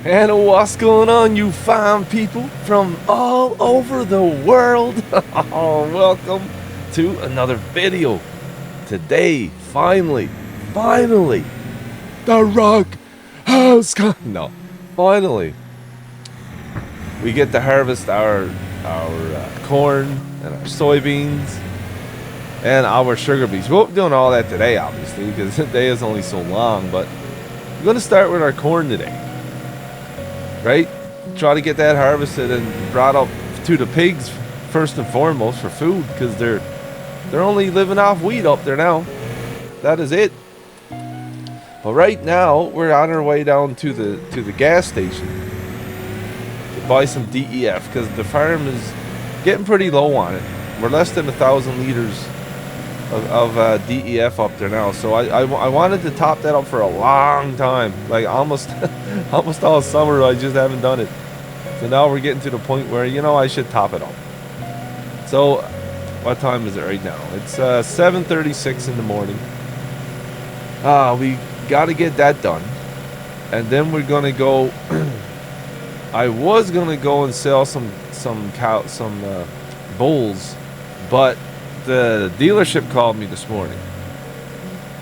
And what's going on, you fine people from all over the world? Welcome to another video. Today, finally, the rock has come. No, finally, we get to harvest our corn and our soybeans and our sugar beets. We won't be doing all that today, obviously, because the day is only so long, but we're going to start with our corn today. Right? Try to get that harvested and brought up to the pigs first and foremost for food, because they're only living off wheat up there now. That is it. But right now we're on our way down to the gas station to buy some DEF, because the farm is getting pretty low on it. We're less than 1,000 liters of DEF up there now, so I wanted to top that up for a long time, like almost all summer. I just haven't done it, so now we're getting to the point where, you know, I should top it up. So what time is it right now? It's 7:36 in the morning. We got to get that done, and then we're gonna go. I was gonna go and sell some bulls, but the dealership called me this morning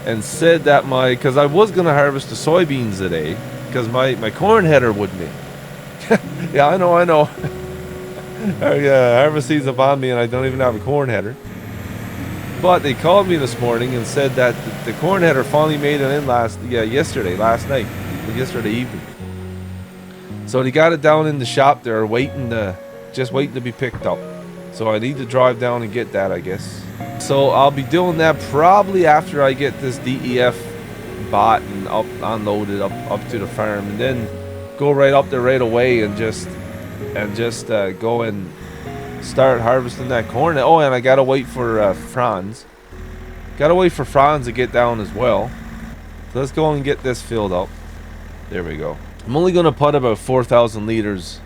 and said that because I was gonna harvest the soybeans today, because my corn header wouldn't be. Yeah, I know. Harvest season's upon me and I don't even have a corn header. But they called me this morning and said that the corn header finally made it in last yesterday evening. So they got it down in the shop there, just waiting to be picked up. So I need to drive down and get that, I guess. So I'll be doing that probably after I get this DEF bought and unloaded up to the farm, and then go right up there right away and just go and start harvesting that corn. Oh, and I gotta wait for Franz. Gotta wait for Franz to get down as well. So let's go and get this filled up. There we go. I'm only gonna put about 4,000 liters.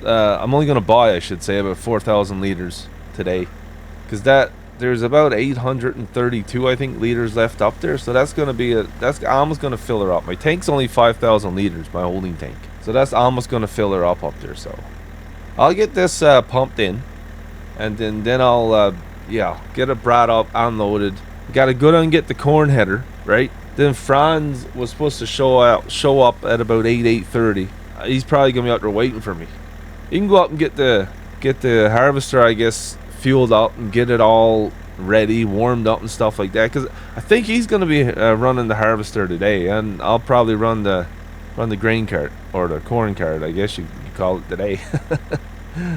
I'm only gonna buy, I should say, about 4,000 liters today, because there's about 832, I think, liters left up there. So that's almost gonna fill her up. My tank's only 5,000 liters, my holding tank. So that's almost gonna fill her up there. So I'll get this pumped in, and then I'll get it brought up, unloaded. Gotta go down and get the corn header, right? Then Franz was supposed to show up at about 8:30. He's probably gonna be out there waiting for me. You can go up and get the harvester, I guess, fueled up and get it all ready, warmed up and stuff like that, because I think he's going to be running the harvester today, and I'll probably run the grain cart, or the corn cart, I guess you call it, today.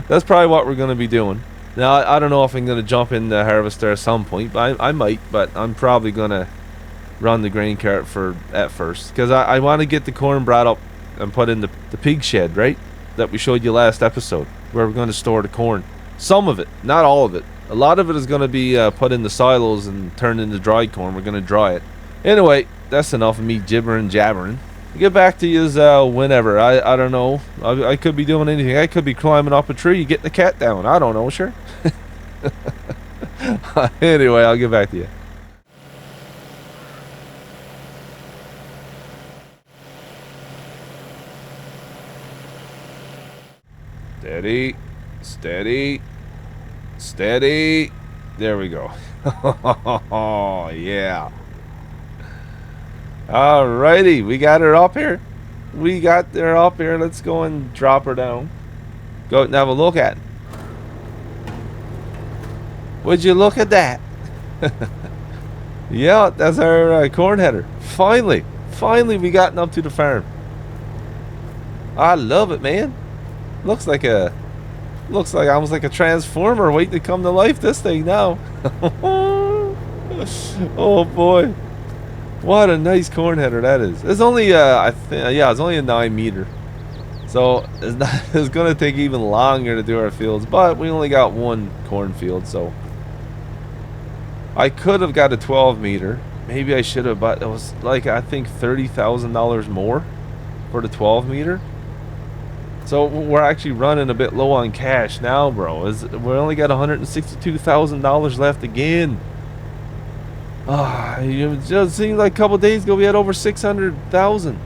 That's probably what we're going to be doing. Now I don't know if I'm going to jump in the harvester at some point, but I might, but I'm probably going to run the grain cart at first, because I want to get the corn brought up and put in the pig shed, right, that we showed you last episode, where we're going to store the corn. Some of it, not all of it. A lot of it is going to be put in the silos and turned into dried corn. We're going to dry it. Anyway, that's enough of me jabbering. I'll get back to you whenever. I don't know. I could be doing anything. I could be climbing up a tree, getting the cat down. I don't know, sure. Anyway, I'll get back to you. Steady. There we go. Oh, yeah. Alrighty, we got her up here. Let's go and drop her down. Go and have a look at it. Would you look at that? Yeah, that's our corn header. Finally, we gotten up to the farm. I love it, man. Looks like almost like a transformer waiting to come to life, this thing now. Oh boy, what a nice corn header that is. It's only it's only a 9 meter, so it's gonna take even longer to do our fields, but we only got one cornfield, so I could have got a 12 meter. Maybe I should have, but it was like, I think $30,000 more for the 12 meter. So we're actually running a bit low on cash now, bro. We only got $162,000 left again. It just seemed like a couple days ago we had over 600,000.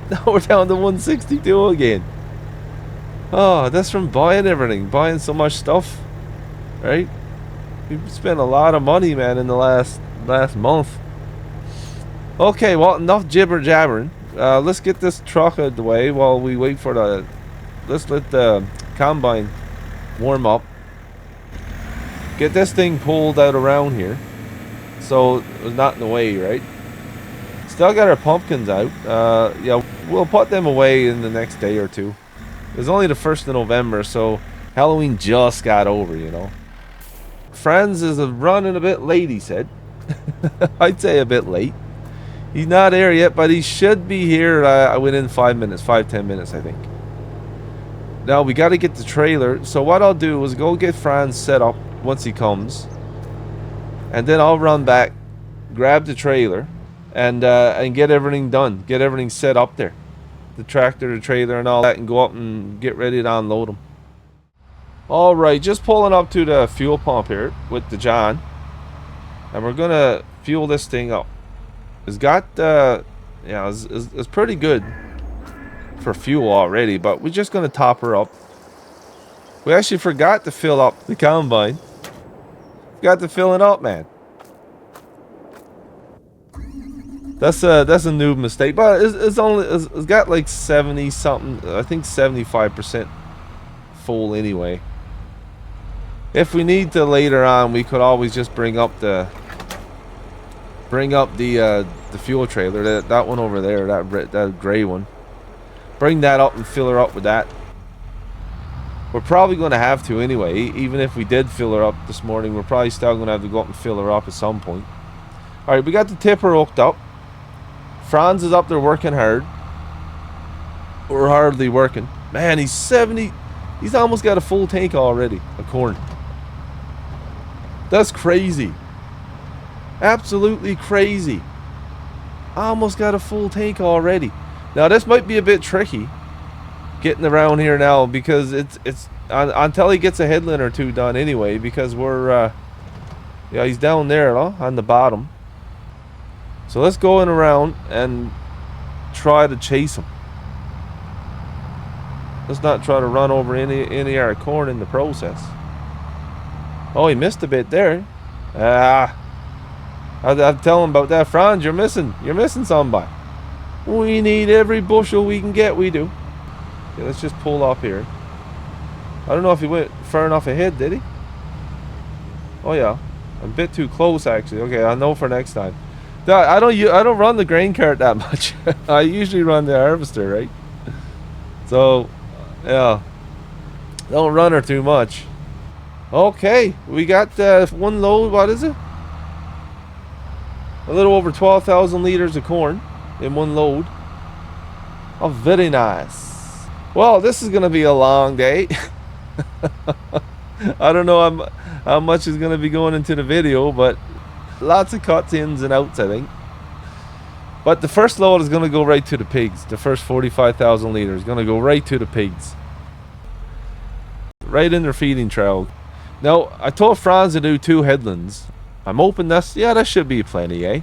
Now we're down to 162 again. Oh, that's from buying everything. Buying so much stuff. Right? We've spent a lot of money, man, in the last month. Okay, well, enough jibber jabbering. Let's get this truck out of the way while we wait for the... Let's let the combine warm up. Get this thing pulled out around here. So it's not in the way, right? Still got our pumpkins out. Yeah, we'll put them away in the next day or two. It's only the 1st of November, so Halloween just got over, you know. Franz is running a bit late, he said. I'd say a bit late. He's not there yet, but he should be here within 5 minutes, 5-10 minutes, I think. Now, we got to get the trailer. So what I'll do is go get Franz set up once he comes. And then I'll run back, grab the trailer, and get everything done. Get everything set up there. The tractor, the trailer, and all that, and go up and get ready to unload them. Alright, just pulling up to the fuel pump here with the John. And we're going to fuel this thing up. It's got, yeah, it's pretty good for fuel already, but we're just going to top her up. We actually forgot to fill up the combine. Forgot to fill it up, man. That's a noob mistake, but it's got like 70 something, I think 75% full anyway. If we need to later on, we could always just bring up the fuel trailer, that one over there, that gray one. Bring that up and fill her up with that. We're probably going to have to anyway. Even if we did fill her up this morning, we're probably still going to have to go up and fill her up at some point. Alright, we got the tipper hooked up. Franz is up there working hard. We're hardly working. Man, he's 70. He's almost got a full tank already of corn. That's crazy. Absolutely crazy. Almost got a full tank already. Now this might be a bit tricky getting around here now, because it's until he gets a headland or two done anyway, because we're yeah, he's down there on the bottom. So let's go in around and try to chase him. Let's not try to run over any of our corn in the process. Oh, he missed a bit there. I'm telling about that, Franz. You're missing somebody. We need every bushel we can get. We do. Okay, let's just pull up here. I don't know if he went far enough ahead, did he? Oh yeah, a bit too close actually. Okay, I know for next time. I don't run the grain cart that much. I usually run the harvester, right? So, yeah, don't run her too much. Okay, we got one load. What is it? A little over 12,000 liters of corn in one load. Oh, very nice. Well, this is gonna be a long day. I don't know how much is gonna be going into the video, but lots of cuts, ins and outs, I think. But the first load is gonna go right to the pigs. The first 45,000 liters is gonna go right to the pigs, right in their feeding trough. Now, I told Franz to do 2 headlands. I'm hoping that should be plenty, eh?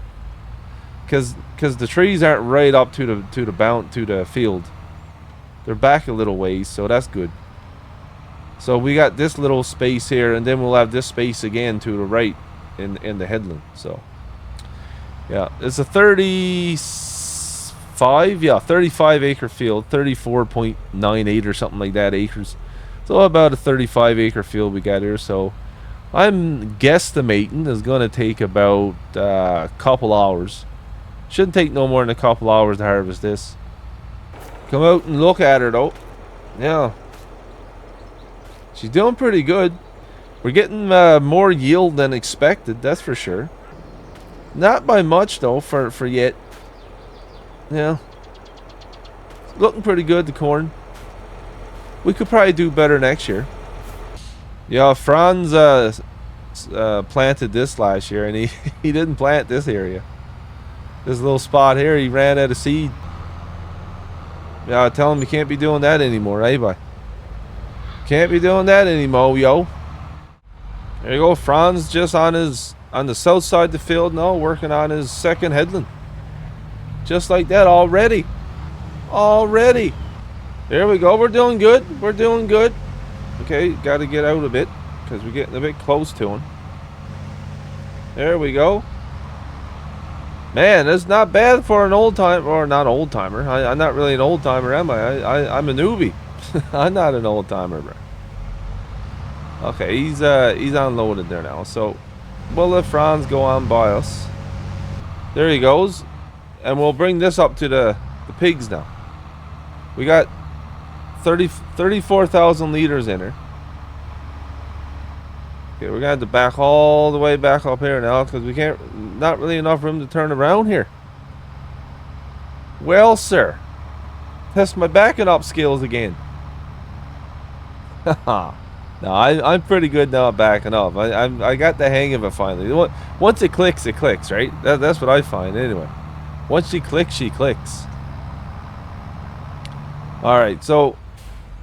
Because the trees aren't right up to the field. They're back a little ways, so that's good. So we got this little space here, and then we'll have this space again to the right in the headland. So yeah, it's a 35 acre field, 34.98 or something like that acres. So about a 35 acre field we got here. So I'm guesstimating it's gonna take about a couple hours. Shouldn't take no more than a couple hours to harvest this. Come out and look at her though. Yeah, she's doing pretty good. We're getting more yield than expected, that's for sure. Not by much though for yet. Yeah, it's looking pretty good, the corn. We could probably do better next year. Yeah, Franz planted this last year, and he didn't plant this area. This little spot here, he ran out of seed. Yeah, I tell him you can't be doing that anymore, eh, boy? Can't be doing that anymore, yo. There you go, Franz just on the south side of the field now, working on his second headland. Just like that already. already. There we go. We're doing good. We're doing good. Okay, got to get out a bit because we're getting a bit close to him. There we go. Man, that's not bad for an old timer, or not old timer. I'm not really an old timer, am I? I'm a newbie. I'm not an old timer, bro. Okay, he's unloaded there now. So we'll let Franz go on by us. There he goes, and we'll bring this up to the pigs now. We got 34,000 liters in her. Okay, we're gonna have to back all the way back up here now because we can't. Not really enough room to turn around here. Well, sir, test my backing up skills again. No, I'm pretty good now at backing up. I got the hang of it finally. Once it clicks, right? That's what I find anyway. Once she clicks, she clicks. All right, so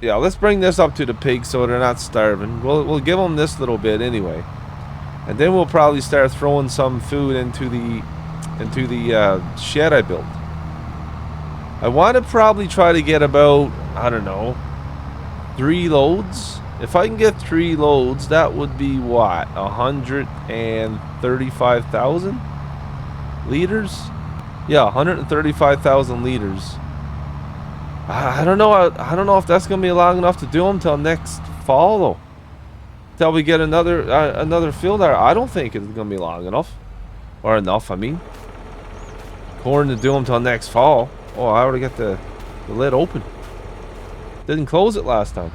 yeah, let's bring this up to the pigs so they're not starving. We'll give them this little bit anyway, and then we'll probably start throwing some food into the shed I built. I want to probably try to get about, I don't know, 3 loads. If I can get 3 loads, that would be what, 135,000 liters? Yeah, 135,000 liters. I don't know. I don't know if that's gonna be long enough to do them till next fall, though. Till we get another field there. I don't think it's gonna be long enough, or enough. I mean, corn to do them till next fall. Oh, I already got the lid open. Didn't close it last time.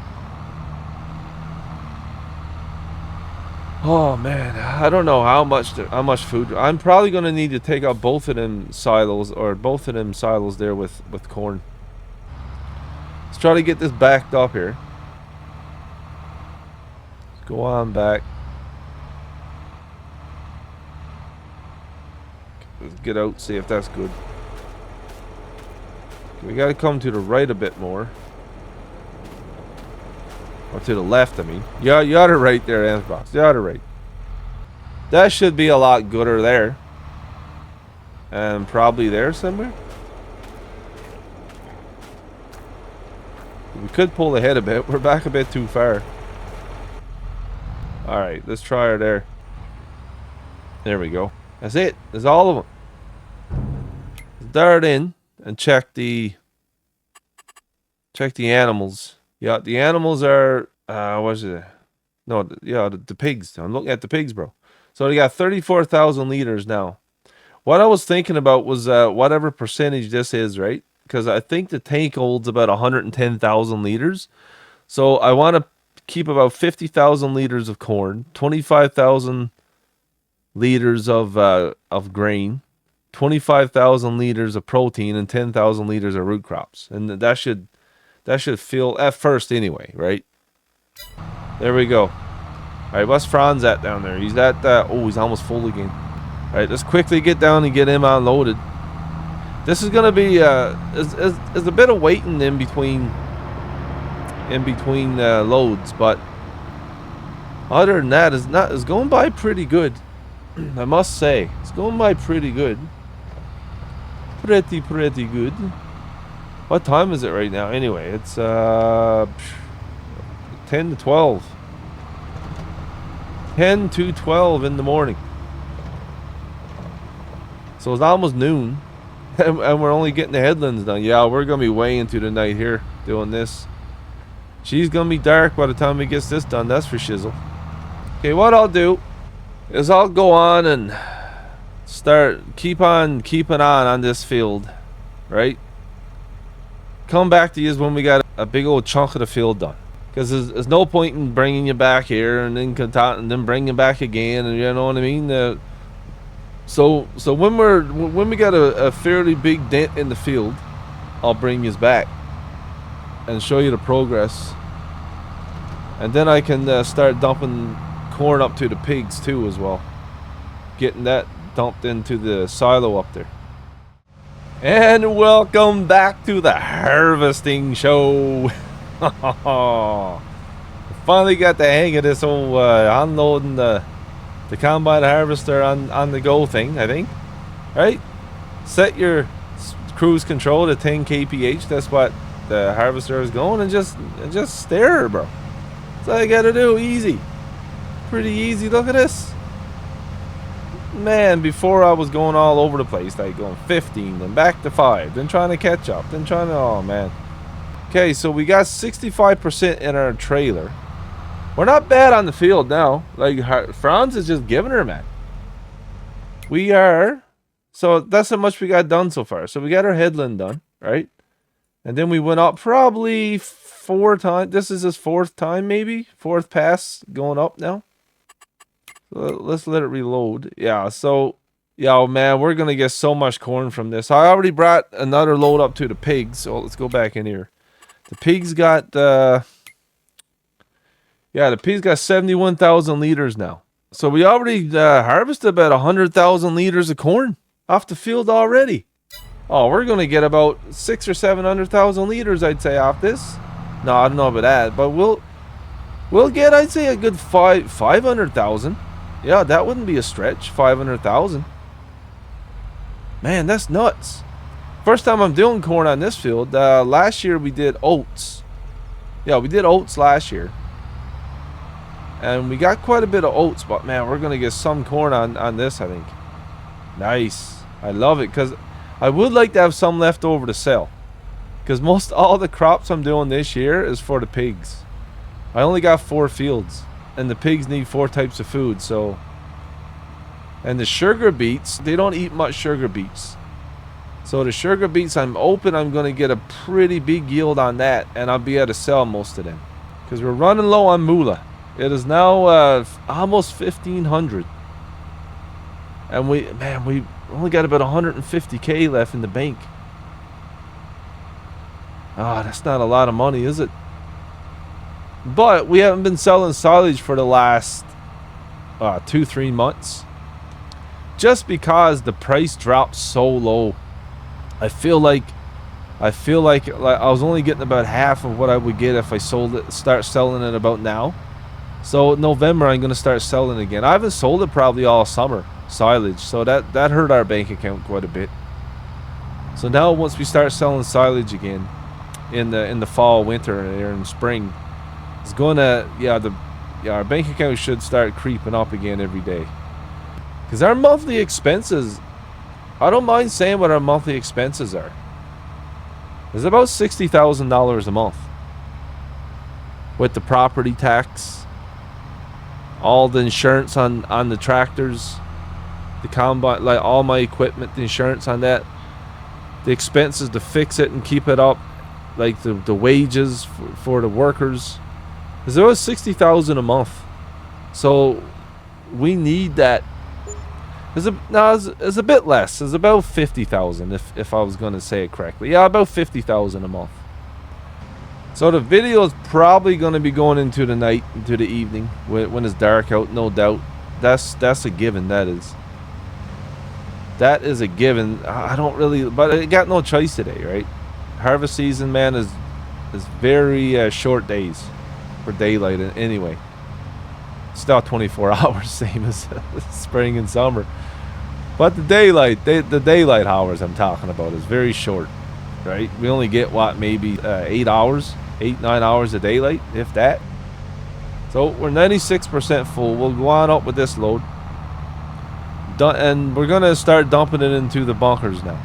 Oh man, I don't know how much food. I'm probably gonna need to take out both of them silos, or both of them silos there with corn. Let's try to get this backed up here. Let's go on back. Let's get out, see if that's good. We gotta come to the right a bit more. Or to the left, I mean. Yeah, you oughta right there, Xbox. You oughta right. That should be a lot gooder there. And probably there somewhere. We could pull ahead a bit. We're back a bit too far. Alright, let's try her there. There we go. That's it. That's all of them. Dart in and check the animals. Yeah, the animals are what is it? No, yeah, the pigs. I'm looking at the pigs, bro. So they got 34,000 liters now. What I was thinking about was whatever percentage this is, right? Because I think the tank holds about 110,000 liters. So I want to keep about 50,000 liters of corn, 25,000 liters of grain, 25,000 liters of protein, and 10,000 liters of root crops. And that should fill at first anyway, right? There we go. All right, what's Franz at down there? He's at oh, he's almost full again. All right, let's quickly get down and get him unloaded. This is gonna be is a bit of waiting in between loads, but other than that, it's going by pretty good. I must say, it's going by pretty good. Pretty good. What time is it right now? Anyway, it's 10 to 12. 10 to 12 in the morning. So it's almost noon. And we're only getting the headlands done. Yeah, we're going to be way into the night here doing this. She's going to be dark by the time we get this done. That's for shizzle. Okay, what I'll do is I'll go on and keep on keeping on this field. Right? Come back to you when we got a big old chunk of the field done. Because there's no point in bringing you back here and then bring you back again. And you know what I mean? So when we got a fairly big dent in the field, I'll bring you back and show you the progress, and then I can start dumping corn up to the pigs too as well, getting that dumped into the silo up there. And welcome back to the harvesting show. Finally got the hang of this whole unloading the combine harvester on the go thing, I think. Right? cruise control to 10 kph. That's what the harvester is going, and just stare, bro. That's all you gotta do. Easy, pretty easy. Look at this, man. Before I was going all over the place, like going 15, then back to 5, then trying to catch up, then trying to, oh man. Okay, so we got 65% in our trailer. We're not bad on the field now. Like, Franz is just giving her, man. We are. So that's how much we got done so far. So we got our headland done, right? And then we went up probably 4 times. This is his 4th time, maybe. 4th pass going up now. So let's let it reload. Yeah, so, yeah, man, we're going to get so much corn from this. I already brought another load up to the pigs. So let's go back in here. The pigs got, yeah, the pigs got 71,000 liters now. So we already harvested about 100,000 liters of corn off the field already. Oh, we're going to get about 600,000 or 700,000 liters, I'd say, off this. No, I don't know about that, but we'll get, I'd say, a good 500,000. Yeah, that wouldn't be a stretch, 500,000. Man, that's nuts. First time I'm doing corn on this field. Last year we did oats. Yeah, we did oats last year. And we got quite a bit of oats, but man, we're going to get some corn on this, I think. Nice. I love it, because I would like to have some left over to sell. Because most all the crops I'm doing this year is for the pigs. I only got 4 fields. And the pigs need 4 types of food, so. And the sugar beets, they don't eat much sugar beets. So the sugar beets, I'm open I'm going to get a pretty big yield on that, and I'll be able to sell most of them. Because we're running low on moolah. It is now almost 1,500. And we only got about 150K left in the bank. Ah, that's not a lot of money, is it? But we haven't been selling silage for the last 2-3 months. Just because the price dropped so low. I feel like I was only getting about half of what I would get if I start selling it about now. So November I'm going to start selling again. I haven't sold it probably all summer, silage. So that hurt our bank account quite a bit. So now once we start selling silage again in the fall, winter, and spring, it's going to, our bank account should start creeping up again every day. Because our monthly expenses, I don't mind saying what our monthly expenses are. It's about $60,000 a month. With the property tax, all the insurance on the tractors, the combine, like all my equipment, the insurance on that, the expenses to fix it and keep it up, like the wages for the workers. It's about $60,000 a month. So we need that. It's a bit less. It's about 50,000 if I was going to say it correctly. Yeah, about 50,000 a month. So the video is probably going to be going into the night, into the evening, when it's dark out, no doubt. That's a given, that is. That is a given. I don't really, but I got no choice today, right? Harvest season, man, is very short days for daylight anyway. Still 24 hours, same as spring and summer. But the daylight hours I'm talking about is very short, right? We only get, what, maybe 8 hours, 8-9 hours of daylight, if that. So we're 96% full. We'll go on up with this load. And we're going to start dumping it into the bunkers now.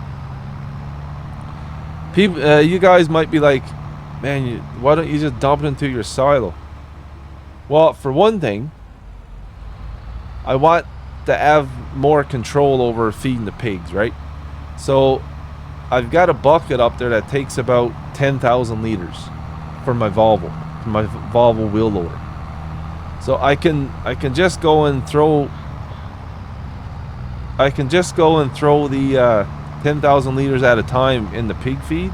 People, you guys might be like, man, why don't you just dump it into your silo? Well, for one thing, I want to have more control over feeding the pigs, right? So I've got a bucket up there that takes about 10,000 liters for my Volvo wheel loader. So I can just go and throw the 10,000 liters at a time in the pig feed.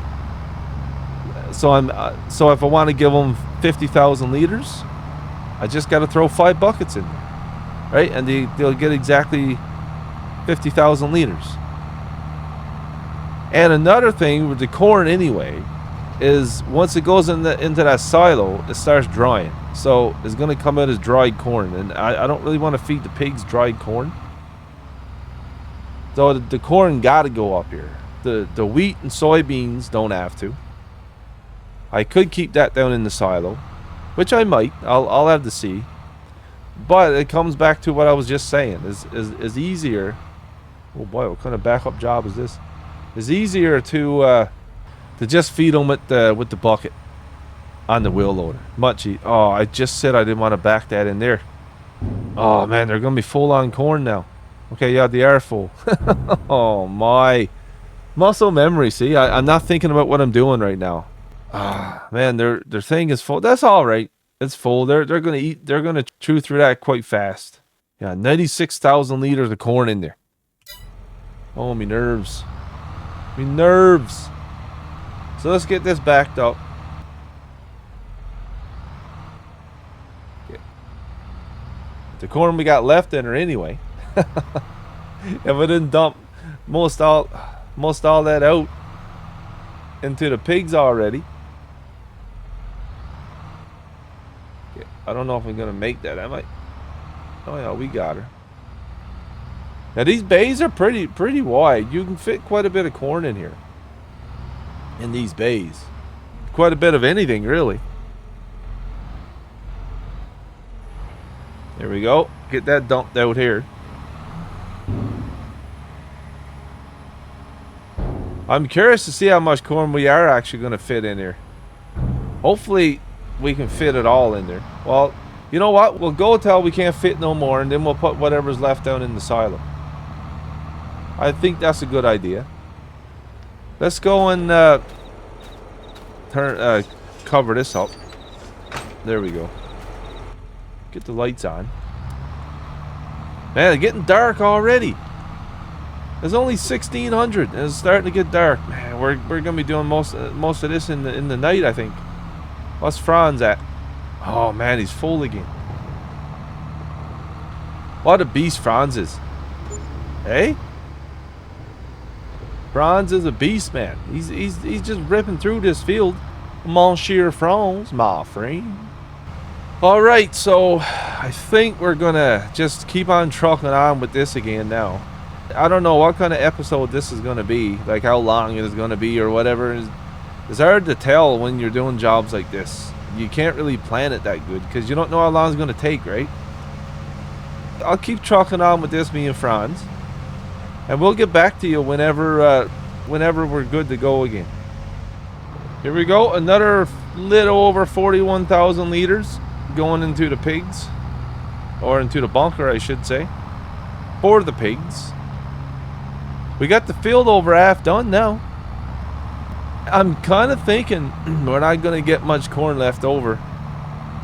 So if I want to give them 50,000 liters, I just got to throw 5 buckets in there. Right, and they'll get exactly 50,000 liters. And another thing with the corn anyway is once it goes into that silo, it starts drying. So it's going to come out as dried corn, and I don't really want to feed the pigs dried corn. So the corn got to go up here. The wheat and soybeans don't have to. I could keep that down in the silo, which I might. I'll have to see. But it comes back to what I was just saying. Is easier. Oh boy, what kind of backup job is this? It's easier to just feed them with the bucket on the wheel loader. Much easier. Oh, I just said I didn't want to back that in there. Oh man, they're gonna be full on corn now. Okay, yeah, they are full. Oh my, muscle memory. See, I'm not thinking about what I'm doing right now. Ah, man, their thing is full. That's all right. It's full. They're gonna eat. They're gonna chew through that quite fast. Yeah, 96,000 liters of corn in there. Oh, me nerves. Me nerves. So let's get this backed up. Okay. The corn we got left in her anyway. If I didn't dump most all that out into the pigs already. Okay. I don't know if I'm gonna make that. I might. Oh yeah, we got her. Now these bays are pretty wide. You can fit quite a bit of corn in here. In these bays. Quite a bit of anything, really. There we go. Get that dumped out here. I'm curious to see how much corn we are actually going to fit in here. Hopefully we can fit it all in there. Well, you know what? We'll go till we can't fit no more, and then we'll put whatever's left down in the silo. I think that's a good idea. Let's go and cover this up. There we go. Get the lights on. Man, it's getting dark already. It's only 1600 and it's starting to get dark. Man, we're gonna be doing most of this in the night, I think. What's Franz at? Oh man, he's full again. What a beast Franz is. Hey? Franz is a beast, man. He's just ripping through this field. Monsieur Franz, my friend. Alright, so I think we're gonna just keep on trucking on with this again now. I don't know what kind of episode this is gonna be, like how long it is gonna be or whatever. It's hard to tell when you're doing jobs like this. You can't really plan it that good because you don't know how long it's gonna take, right? I'll keep trucking on with this, me and Franz, and we'll get back to you whenever we're good to go again. Here we go, another little over 41,000 liters going into the pigs, or into the bunker I should say, for the pigs. We got the field over half done now. I'm kind of thinking we're not going to get much corn left over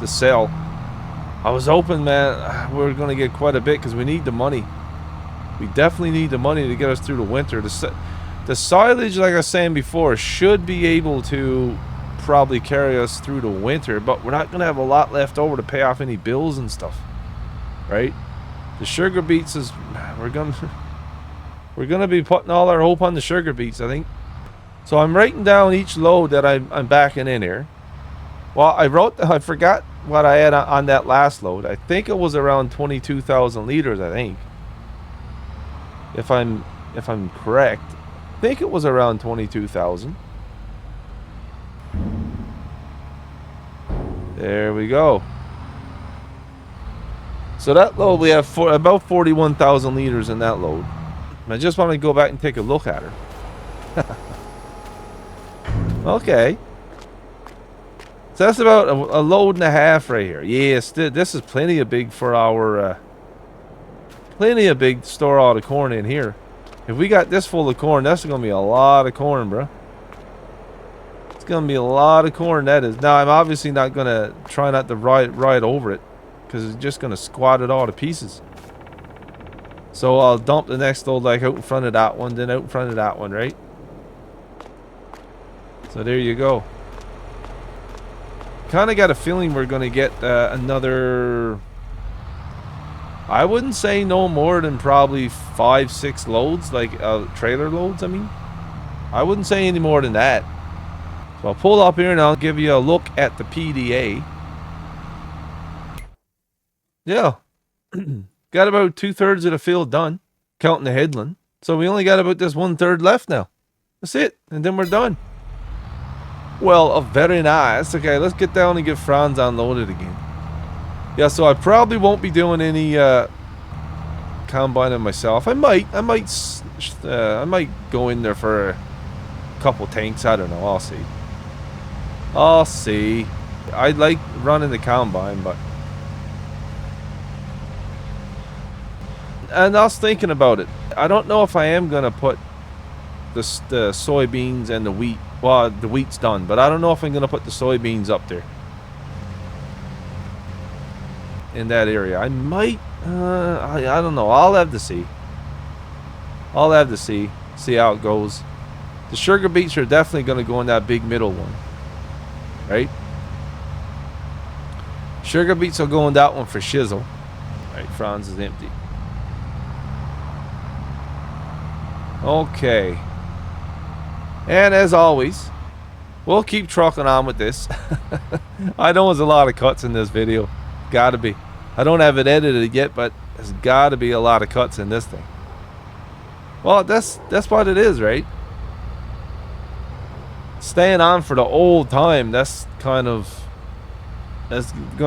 to sell. I was hoping, man, we're going to get quite a bit because we need the money. We definitely need the money to get us through the winter. The silage, like I was saying before, should be able to probably carry us through the winter, but we're not going to have a lot left over to pay off any bills and stuff, right? The sugar beets is, we're gonna be putting all our hope on the sugar beets, I think. So I'm writing down each load that I'm backing in here. Well, I forgot what I had on that last load. I think it was around 22,000 liters, I think. If I'm correct. I think it was around 22,000. There we go. So that load, we have about 41,000 liters in that load. I just want to go back and take a look at her. Okay. So that's about a load and a half right here. Yes, this is plenty of big for our... plenty of big to store all the corn in here. If we got this full of corn, that's going to be a lot of corn, bro. It's going to be a lot of corn, that is. Now, I'm obviously not going to try not to ride over it, because it's just going to squat it all to pieces. So I'll dump the next load like out in front of that one, then out in front of that one, right? So there you go. Kind of got a feeling we're going to get another... I wouldn't say no more than probably 5-6 loads, like trailer loads, I mean. I wouldn't say any more than that. So I'll pull up here and I'll give you a look at the PDA. Yeah. Got about 2/3 of the field done, counting the headland. So we only got about this 1/3 left now. That's it. And then we're done. Well, very nice. Okay, let's get down and get Franz unloaded again. Yeah, so I probably won't be doing any combining myself. I might go in there for a couple tanks. I don't know. I'll see. I'll see. I like running the combine, but... And I was thinking about it. I don't know if I am going to put the soybeans and the wheat. Well, the wheat's done, but I don't know if I'm going to put the soybeans up there. In that area. I might... I don't know. I'll have to see. I'll have to see. See how it goes. The sugar beets are definitely going to go in that big middle one. Right? Sugar beets will go in that one for shizzle. Right, Franz is empty. Okay. And as always, we'll keep trucking on with this. I know there's a lot of cuts in this video. Gotta be. I don't have it edited yet, but there's gotta be a lot of cuts in this thing. Well, that's what it is, right? Staying on for the old time, that's gonna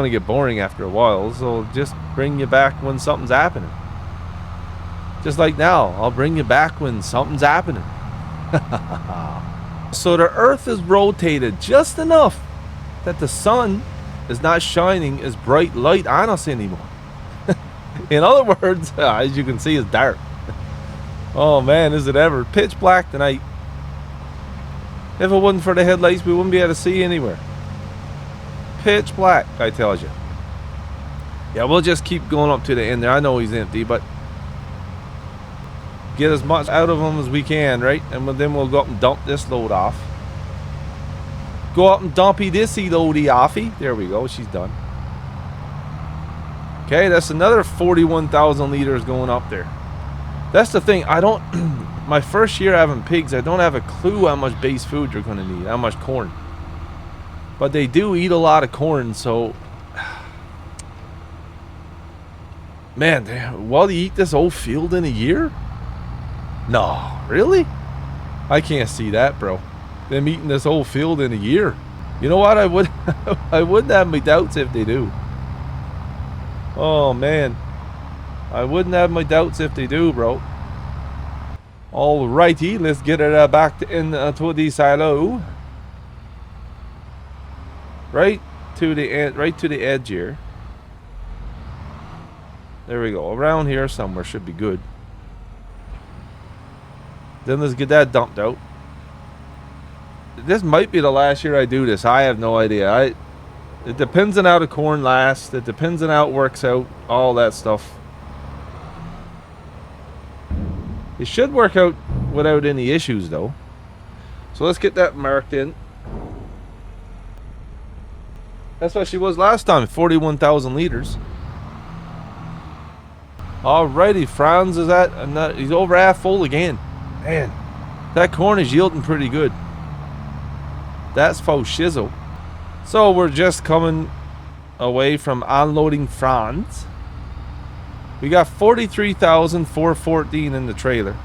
get boring after a while. So just bring you back when something's happening. Just like now, I'll bring you back when something's happening. So the earth is rotated just enough that the sun is not shining as bright light on us anymore. In other words, as you can see, it's dark. Oh man, is it ever pitch black tonight. If it wasn't for the headlights, we wouldn't be able to see anywhere. Pitch black, I tell you. Yeah, we'll just keep going up to the end there. I know he's empty, but get as much out of him as we can, right? And then we'll go up and dump this load off. Go up and dumpy thisy loady offy. There we go, she's done. Okay, that's another 41,000 liters going up there. That's the thing, I don't... my first year having pigs, I don't have a clue how much base food you're going to need, how much corn. But they do eat a lot of corn, so... Man, will they eat this whole field in a year? No, really? I can't see that, bro. Them eating this whole field in a year. You know what? I wouldn't have my doubts if they do. Oh man, I wouldn't have my doubts if they do, bro. Alrighty, let's get it back to the silo. Right to the edge here. There we go. Around here somewhere should be good. Then let's get that dumped out. This might be the last year I do this. I have no idea. It depends on how the corn lasts. It depends on how it works out. All that stuff. It should work out without any issues though. So let's get that marked in. That's what she was last time. 41,000 liters. Alrighty, Franz is he's over half full again. Man, that corn is yielding pretty good. That's faux shizzle. So we're just coming away from unloading Franz. We got 43,414 in the trailer.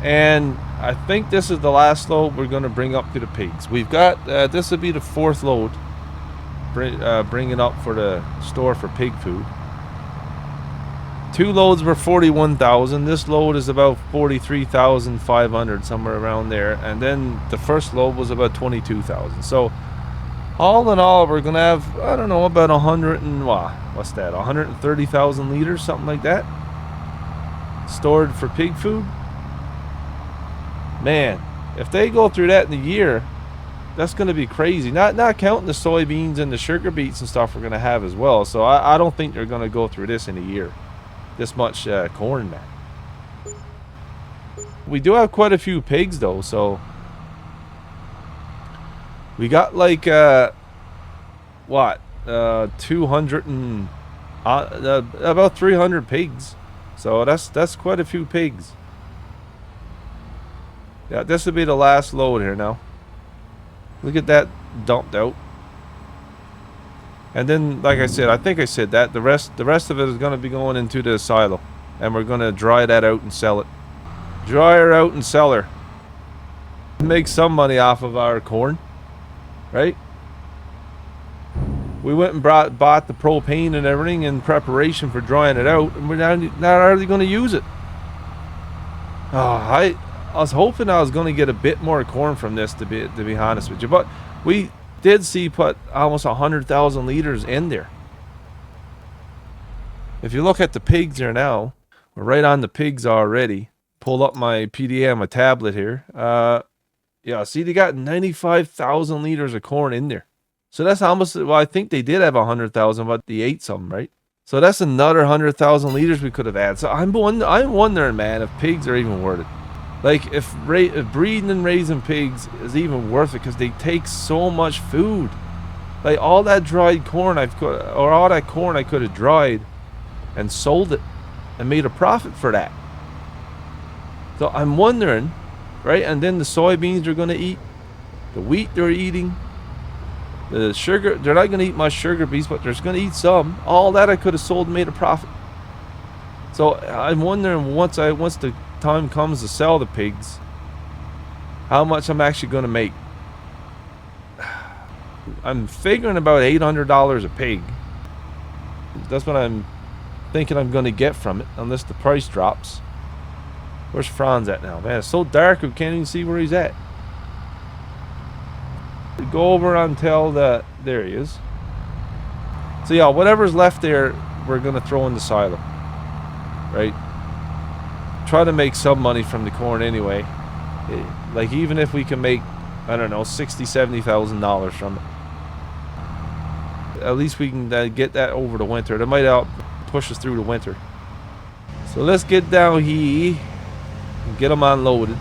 And I think this is the last load we're going to bring up to the pigs. We've got, this will be the fourth load. Bringing up for the store for pig food. 2 loads were 41,000. This load is about 43,500, somewhere around there. And then the first load was about 22,000. So all in all, we're gonna have, I don't know, about 100 and what's that? 130,000 liters, something like that, stored for pig food. Man, if they go through that in a year, that's gonna be crazy. Not counting the soybeans and the sugar beets and stuff we're gonna have as well. So I don't think they're gonna go through this in a year. This much corn, man. We do have quite a few pigs though, so we got like 200 and about 300 pigs. So that's quite a few pigs. Yeah, this will be the last load here now. Look at that dumped out. And then, like I said, I think I said that the rest of it is going to be going into the silo, and we're going to dry that out and sell it. Dry her out and sell her. Make some money off of our corn, right? We went and bought the propane and everything in preparation for drying it out, and we're not hardly going to use it. Oh, I was hoping I was going to get a bit more corn from this, to be honest with you, but we did see put almost 100,000 liters in there. If you look at the pigs here now, we're right on the pigs already. Pull up my PDA on my tablet here. Yeah, see, they got 95,000 liters of corn in there. So that's almost, well, I think they did have 100,000, but they ate some, right? So that's another 100,000 liters we could have had. So I'm wondering, man, if pigs are even worth it. Like, if breeding and raising pigs is even worth it, because they take so much food. Like, all that dried corn all that corn I could have dried and sold it and made a profit for that. So I'm wondering, right? And then the soybeans are going to eat, the wheat they're eating, the sugar, they're not going to eat much sugar beets, but they're going to eat some. All that I could have sold and made a profit. So I'm wondering, once the time comes to sell the pigs, how much I'm actually going to make. I'm figuring about $800 a pig. That's what I'm thinking I'm going to get from it, unless the price drops. Where's Franz at now? Man, it's so dark we can't even see where he's at. Go over until there he is. So yeah, whatever's left there, we're going to throw in the silo. Right? Try to make some money from the corn anyway. Like, even if we can make, I don't know, $60,000, $70,000 from it. At least we can get that over the winter. That might help push us through the winter. So let's get down here. Get them unloaded.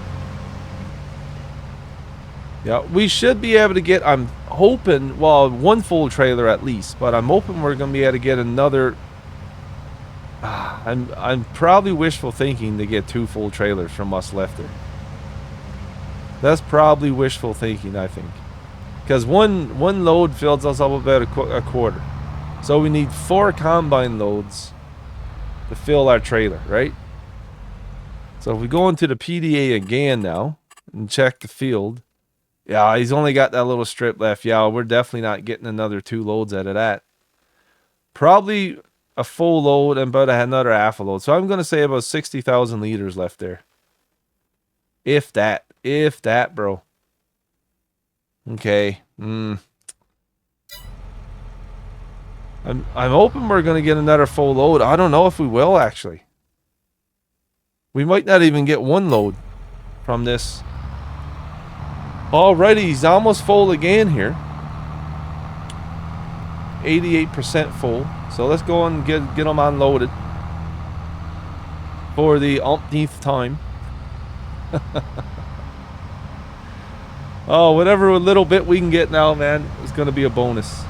Yeah, we should be able to get, I'm hoping, well, one full trailer at least, but I'm hoping we're going to be able to get another. I'm probably wishful thinking to get 2 full trailers from us left there. That's probably wishful thinking, I think, because one load fills us up about a quarter, so we need 4 combine loads to fill our trailer, right? So if we go into the PDA again now and check the field, yeah, he's only got that little strip left. Yeah, we're definitely not getting another 2 loads out of that. Probably a full load and about another half a load. So I'm going to say about 60,000 liters left there. If that, bro. Okay. I'm hoping we're going to get another full load. I don't know if we will, actually. We might not even get 1 load from this. Alrighty, he's almost full again here. 88% full. So let's go and get him unloaded for the umpteenth time. Oh, whatever little bit we can get now, man, it's going to be a bonus.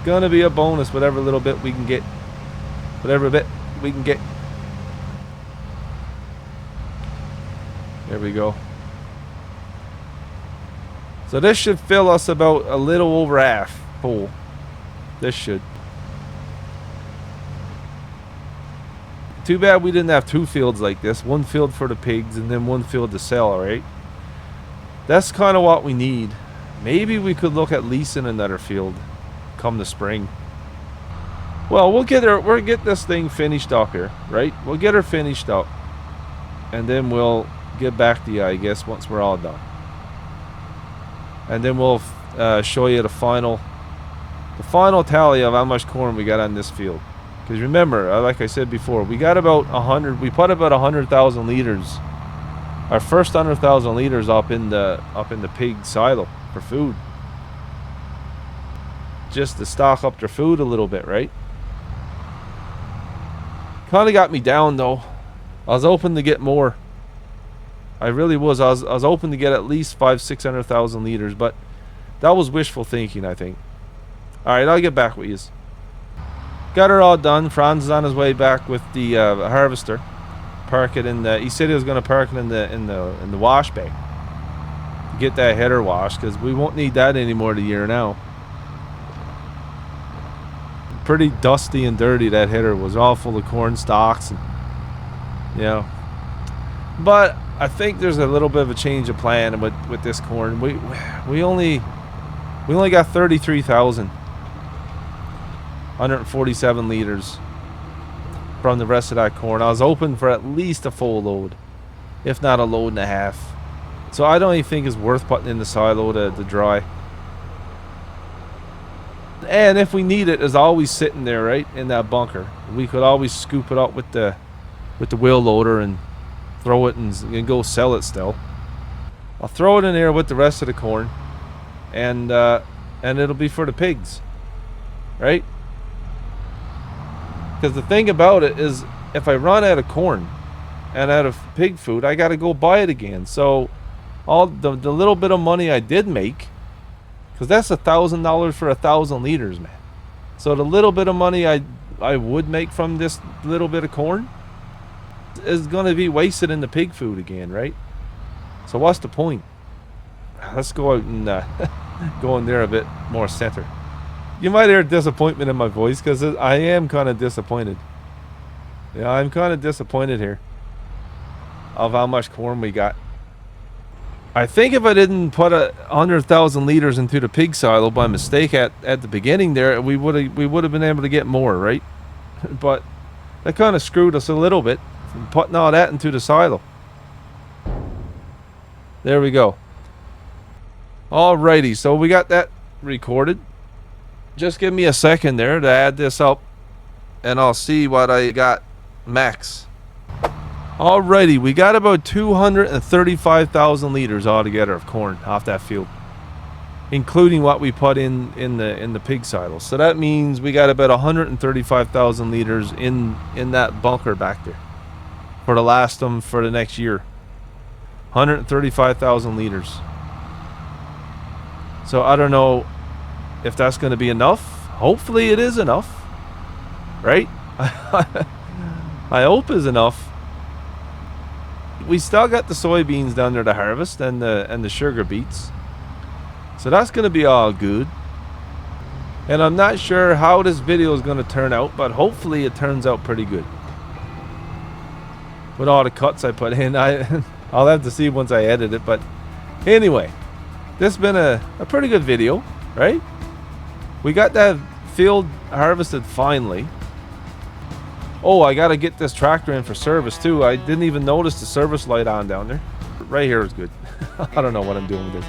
Going to be a bonus, whatever little bit we can get. Whatever bit we can get. There we go. So this should fill us about a little over half full. This should. Too bad we didn't have 2 fields like this. 1 field for the pigs and then 1 field to sell, right? That's kind of what we need. Maybe we could look at leasing another field come the spring. Well, we'll get this thing finished up here, right? We'll get her finished up. And then we'll get back to you, I guess, once we're all done. And then we'll show you the final tally of how much corn we got on this field. Because remember, like I said before, we got about 100. We put about 100,000 liters. Our first 100,000 liters up in the pig silo for food. Just to stock up their food a little bit, right? Kind of got me down though. I was hoping to get more. I really was. I was hoping to get at least 500,000-600,000 liters, but that was wishful thinking, I think. All right, I'll get back with you. Got her all done. Franz is on his way back with the harvester. Park it in the. He said he was going to park it in the wash bay. Get that header washed, because we won't need that anymore the year now. Pretty dusty and dirty, that header was all full of corn stalks and, you know. But I think there's a little bit of a change of plan with this corn. We only got 33,000, 147 liters from the rest of that corn. I was hoping for at least a full load, if not a load and a half. So I don't even think it's worth putting in the silo to dry. And if we need it, it's always sitting there, right, in that bunker. We could always scoop it up with the wheel loader and throw it and go sell it still. I'll throw it in there with the rest of the corn, and it'll be for the pigs, right? Because the thing about it is, if I run out of corn and out of pig food, I got to go buy it again. So all the little bit of money I did make, because that's $1,000 for 1,000 liters, man. So the little bit of money I would make from this little bit of corn is going to be wasted in the pig food again, right? So what's the point? Let's go out and go in there a bit more center. You might hear disappointment in my voice because I am kind of disappointed. Yeah, I'm kind of disappointed here of how much corn we got. I think if I didn't put 100,000 liters into the pig silo by mistake at the beginning there, we would have been able to get more, right? But that kind of screwed us a little bit from putting all that into the silo. There we go. Alrighty, so we got that recorded. Just give me a second there to add this up, and I'll see what I got max. Alrighty, we got about 235,000 liters altogether of corn off that field, including what we put in the pig silo. So that means we got about 135,000 liters in that bunker back there for the last them for the next year. 135,000 liters. So I don't know if that's going to be enough. Hopefully it is enough, right? I hope it's enough. We still got the soybeans down there to harvest and the sugar beets, so that's going to be all good. And I'm not sure how this video is going to turn out, but hopefully it turns out pretty good with all the cuts I put in. I'll have to see once I edit it, but anyway, this has been a pretty good video, right? We got that field harvested finally. Oh, I gotta get this tractor in for service too. I didn't even notice the service light on down there. Right here is good. I don't know what I'm doing with this.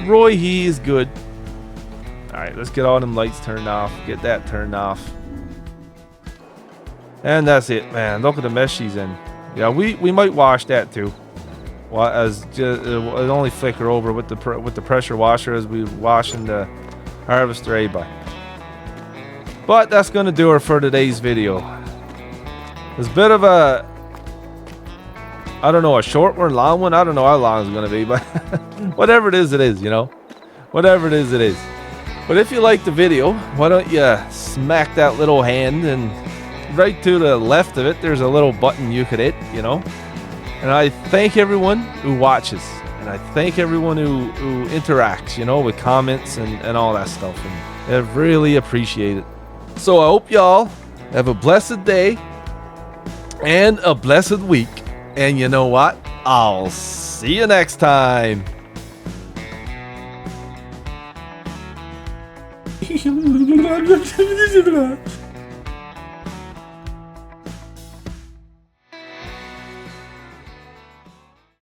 Roy, he is good. Alright, let's get all them lights turned off. Get that turned off. And that's it, man. Look at the mess she's in. Yeah, we might wash that too. Well, as just, it'll only flicker over with the pressure washer as we washing the harvester A-by. But that's gonna do it for today's video. It's a bit of a, I don't know, a short one, long one. I don't know how long it's gonna be, but whatever it is, you know. Whatever it is. But if you like the video, why don't you smack that little hand, and right to the left of it, there's a little button you could hit, you know. And I thank everyone who watches, and I thank everyone who interacts, you know, with comments and all that stuff. And I really appreciate it. So I hope y'all have a blessed day and a blessed week. And you know what? I'll see you next time.